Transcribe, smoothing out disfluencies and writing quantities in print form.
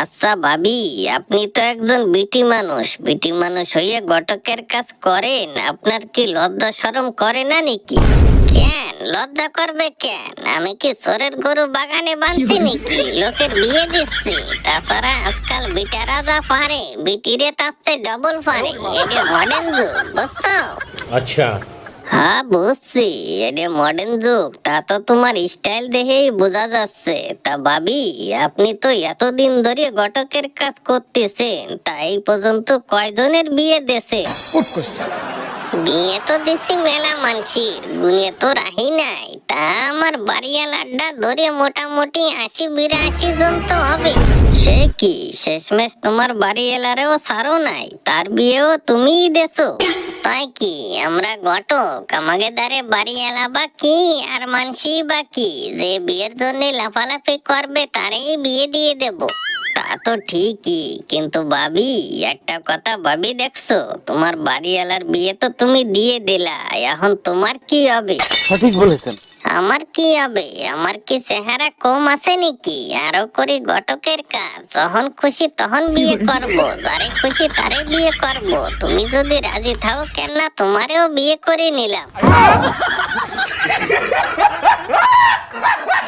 আচ্ছা ভাবি, আপনি তো একজন বিটি মানুষ হইয়া ঘটকের কাজ করেন, আপনার কি লজ্জা শরম করে না নাকি? কেন লজ্জা করবে কেন? আমি কি চোরের গরু বাগানে বাঁধছি নাকি লোকের বিয়ে দিচ্ছি? তাছাড়া আজকাল বিটারা যা পারে বিটিরে তার চেয়ে ডবল পারে। এটা মডার্ন যুগ, বুঝছো? अच्छा। হ্যাঁ বুঝছি, এটা মডার্ন যুগ, তা তো তোমার স্টাইল দেখেই বোঝা যাচ্ছে। তা ভাবি, আপনি তো এতদিন ধরে ঘটকের কাজ করতেছেন, তা এই পর্যন্ত কয়জনের বিয়ে দেশে? বিয়ে তো দিছি মেলা মানসির, গুনে তো রাহি নাই। তা আমার বাড়িয়াল আড্ডা ধরে মোটামুটি ৮০-৮২ জন তো হবে। সে কি, শেষমেশ তোমার বাড়িয়ালারেও ছাড়ো নাই, তার বিয়েও তুমিই দেছো। তাই কি আমরা ঘটক, আমাকে দ্বারে বাড়িয়ালা বাকি আর মানসি বাকি, যে বিয়ের জন্য লাফালাফি করবে তারই বিয়ে দিয়ে দেব। তা তো ঠিকই, কিন্তু ভাবি একটা কথা ভাবি দেখছো, তোমার বাড়িওয়ালার বিয়ে তো তুমি দিয়ে দিলা, এখন তোমার কি হবে? সঠিক বলেছেন। আমার কি হবে? আমার কি চেহারা কম আছে নাকি? আরো করি ঘটকের কাজ, যখন খুশি তখন বিয়ে করব, যারে খুশি তারে বিয়ে করব। তুমি যদি রাজি থাও কেন না, তোমারেও বিয়ে করে নিলাম।